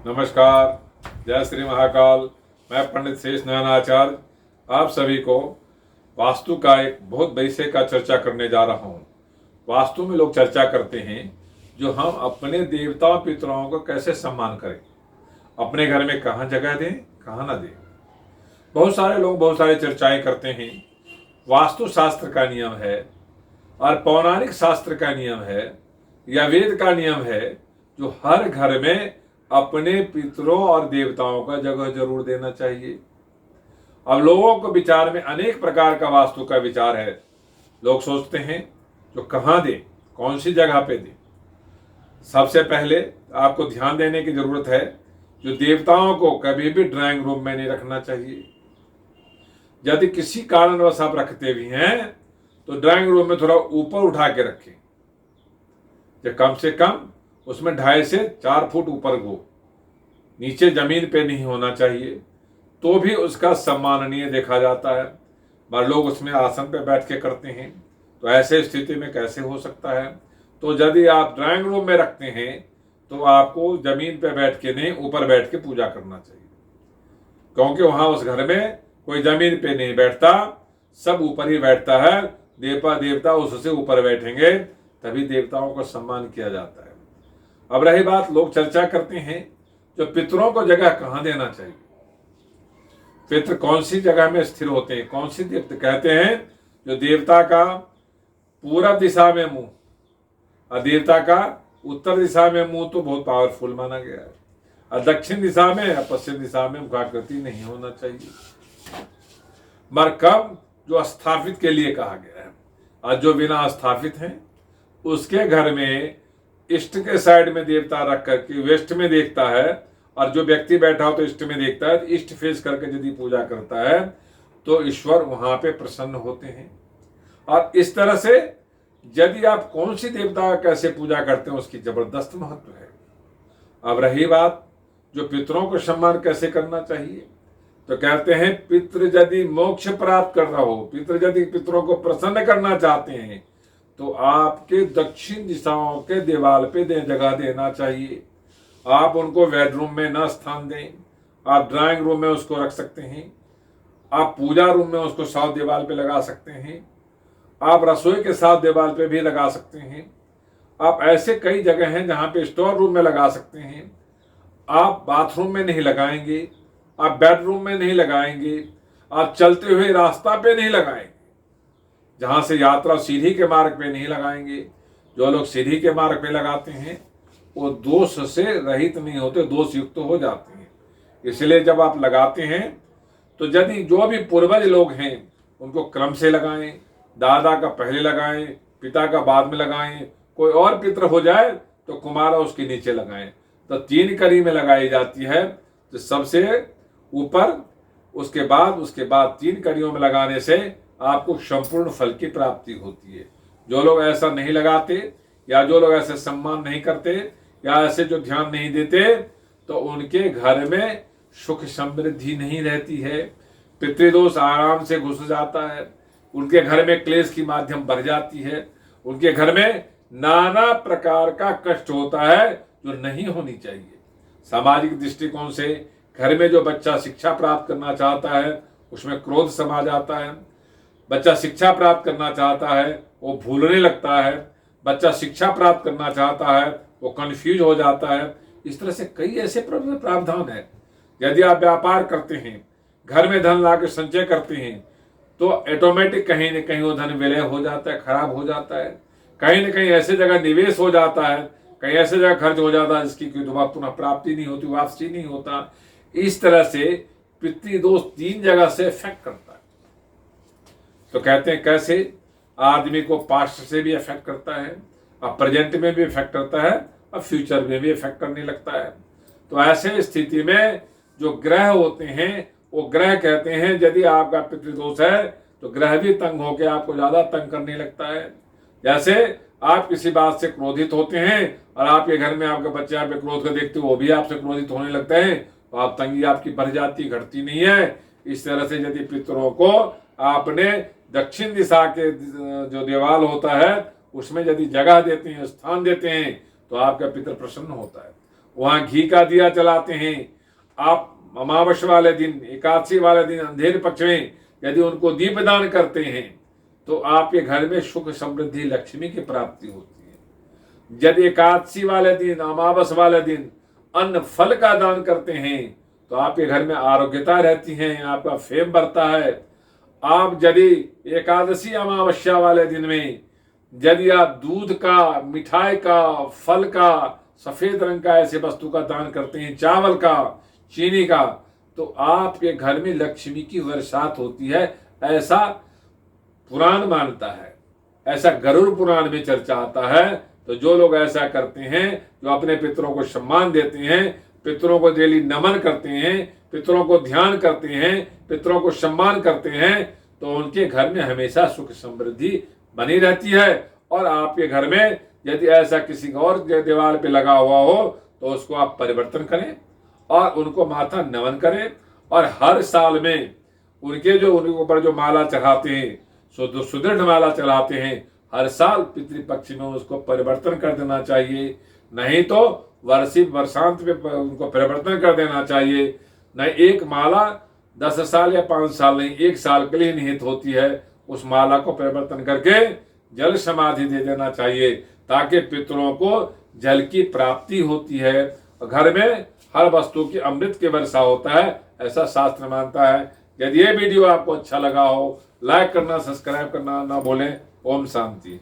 नमस्कार, जय श्री महाकाल। मैं पंडित शेष नारायणाचार्य आप सभी को वास्तु का एक बहुत विषय का चर्चा करने जा रहा हूँ। वास्तु में लोग चर्चा करते हैं जो हम अपने देवताओं पितरों को कैसे सम्मान करें, अपने घर में कहाँ जगह दें, कहाँ ना दें। बहुत सारे लोग बहुत सारी चर्चाएं करते हैं। वास्तु शास्त्र का नियम है और पौराणिक शास्त्र का नियम है या वेद का नियम है जो हर घर में अपने पितरों और देवताओं का जगह जरूर देना चाहिए। अब लोगों को विचार में अनेक प्रकार का वास्तु का विचार है। लोग सोचते हैं जो कहाँ दे, कौन सी जगह पे दे। सबसे पहले आपको ध्यान देने की जरूरत है जो देवताओं को कभी भी ड्राइंग रूम में नहीं रखना चाहिए। यदि किसी कारणवश आप रखते भी हैं तो ड्राइंग रूम में थोड़ा ऊपर उठा के रखें, जो कम से कम उसमें 2.5 से 4 फुट ऊपर हो, नीचे जमीन पे नहीं होना चाहिए, तो भी उसका सम्माननीय देखा जाता है। पर लोग उसमें आसन पे बैठ के करते हैं, तो ऐसे स्थिति में कैसे हो सकता है। तो यदि आप ड्राइंग रूम में रखते हैं तो आपको जमीन पे बैठ के नहीं, ऊपर बैठ के पूजा करना चाहिए, क्योंकि वहां उस घर में कोई जमीन पे नहीं बैठता, सब ऊपर ही बैठता है। देवता उससे ऊपर बैठेंगे तभी देवताओं का सम्मान किया जाता है। अब रही बात, लोग चर्चा करते हैं जो पितरों को जगह कहाँ देना चाहिए, पितृ कौन सी जगह में स्थिर होते हैं, कौन सी देवता। कहते हैं जो देवता का पूरब दिशा में मुंह और देवता का उत्तर दिशा में मुंह तो बहुत पावरफुल माना गया है, और दक्षिण दिशा में या पश्चिम दिशा में मुखाकृति नहीं होना चाहिए। मरकब जो स्थापित के लिए कहा गया है, और जो बिना स्थापित हैं उसके घर में इष्ट के साइड में देवता रख करके वेस्ट में देखता है, और जो व्यक्ति बैठा हो तो इष्ट में देखता है, इष्ट फेस करके यदि पूजा करता है तो ईश्वर वहां पे प्रसन्न होते हैं। और इस तरह से यदि आप कौन सी देवता का कैसे पूजा करते हैं उसकी जबरदस्त महत्व है। अब रही बात जो पितरों को सम्मान कैसे करना चाहिए, तो कहते हैं पितृ यदि मोक्ष प्राप्त कर रहा हो, पितृ यदि पितरों को प्रसन्न करना चाहते हैं तो आपके दक्षिण दिशाओं के दीवार पे जगह देना चाहिए। आप उनको बेडरूम में न स्थान दें, आप ड्राइंग रूम में उसको रख सकते हैं, आप पूजा रूम में उसको साउथ दीवार पे लगा सकते हैं, आप रसोई के साथ दीवार पे भी लगा सकते हैं, आप ऐसे कई जगह हैं जहां पे स्टोर रूम में लगा सकते हैं। आप बाथरूम में नहीं लगाएंगे, आप बेडरूम में नहीं लगाएंगे, आप चलते हुए रास्ता पे नहीं लगाएंगे, जहां से यात्रा सीढ़ी के मार्ग पे नहीं लगाएंगे। जो लोग सीढ़ी के मार्ग पे लगाते हैं वो दोष से रहित नहीं होते, दोष युक्त हो जाते हैं। इसलिए जब आप लगाते हैं तो यदि जो भी पूर्वज लोग हैं उनको क्रम से लगाएं, दादा का पहले लगाएं, पिता का बाद में लगाएं, कोई और पितृ हो जाए तो कुमारा उसके नीचे लगाएं। तो 3 कड़ी में लगाई जाती है, तो सबसे ऊपर, उसके बाद 3 कड़ियों में लगाने से आपको संपूर्ण फल की प्राप्ति होती है। जो लोग ऐसा नहीं लगाते या जो लोग ऐसे सम्मान नहीं करते या ऐसे जो ध्यान नहीं देते तो उनके घर में सुख समृद्धि नहीं रहती है, पितृदोष आराम से घुस जाता है, उनके घर में क्लेश की माध्यम बढ़ जाती है, उनके घर में नाना प्रकार का कष्ट होता है जो नहीं होनी चाहिए। सामाजिक दृष्टिकोण से घर में जो बच्चा शिक्षा प्राप्त करना चाहता है उसमें क्रोध समा जाता है, बच्चा शिक्षा प्राप्त करना चाहता है वो भूलने लगता है, बच्चा शिक्षा प्राप्त करना चाहता है वो कंफ्यूज हो जाता है। इस तरह से कई ऐसे प्रावधान है। यदि आप व्यापार करते हैं, घर में धन लाकर संचय करते हैं तो ऑटोमेटिक कहीं न कहीं वो धन विलय हो जाता है, खराब हो जाता है। कहीं न कहीं ऐसे जगह निवेश हो जाता है, कहीं ऐसे जगह खर्च हो जाता है जिसकी कोई दोबारा पुनः प्राप्ति नहीं होती, वापसी नहीं होता। इस तरह से पितृदोष 3 जगह से इफेक्ट करता है। तो कहते हैं कैसे आदमी को पास्ट से भी इफेक्ट करता है, अब प्रेजेंट में भी इफेक्ट करता है, अब फ्यूचर में भी इफेक्ट करने लगता है। तो ऐसे स्थिति में जो ग्रह होते हैं वो ग्रह कहते हैं यदि आपका पितृदोष है तो ग्रह भी तंग होकर आपको ज्यादा तंग करने लगता है। जैसे आप किसी बात से क्रोधित होते हैं और आपके घर में आपके बच्चे आप क्रोध को देखते हो वो भी आपसे क्रोधित होने लगते हैं, तो आप तंगी आपकी बढ़ जाती, घटती नहीं है। इस तरह से यदि पितरों को आपने दक्षिण दिशा के जो दीवार होता है उसमें यदि जगह देते हैं, स्थान देते हैं, तो आपका पितर प्रसन्न होता है। वहां घी का दिया जलाते हैं। आप अमावस्या वाले दिन, एकादशी वाले दिन, अंधेरे पक्ष में यदि उनको दीपदान करते हैं तो आपके घर में सुख समृद्धि लक्ष्मी की प्राप्ति होती है। यदि एकादशी वाले दिन, अमावस्या वाले दिन अन्न फल का दान करते हैं तो आपके घर में आरोग्यता रहती है, आपका फेम बढ़ता है। आप यदि एकादशी अमावस्या वाले दिन में यदि आप दूध का, मिठाई का, फल का, सफेद रंग का ऐसे वस्तु का दान करते हैं, चावल का, चीनी का, तो आपके घर में लक्ष्मी की बरसात होती है, ऐसा पुराण मानता है, ऐसा गरुड़ पुराण में चर्चा आता है। तो जो लोग ऐसा करते हैं, जो अपने पितरों को सम्मान देते हैं, पितरों को डेली नमन करते हैं, पितरों को ध्यान करते हैं, पितरों को सम्मान करते हैं, तो उनके घर में हमेशा सुख समृद्धि बनी रहती है। और आपके घर में यदि ऐसा किसी और दीवार पे लगा हुआ हो तो उसको आप परिवर्तन करें और उनको माथा नमन करें। और हर साल में उनके ऊपर जो माला चढ़ाते हैं, जो सुदृढ़ माला चढ़ाते हैं, हर साल पितृपक्ष में उसको परिवर्तन कर देना चाहिए। नहीं तो वर्षांत में उनको परिवर्तन कर देना चाहिए। नहीं, एक माला 10 साल या 5 साल नहीं, 1 साल के लिए निहित होती है। उस माला को परिवर्तन करके जल समाधि दे देना चाहिए, ताकि पितरों को जल की प्राप्ति होती है। घर में हर वस्तु की अमृत की वर्षा होता है, ऐसा शास्त्र मानता है। यदि ये वीडियो आपको अच्छा लगा हो, लाइक करना, सब्सक्राइब करना ना भूलें। ओम शांति।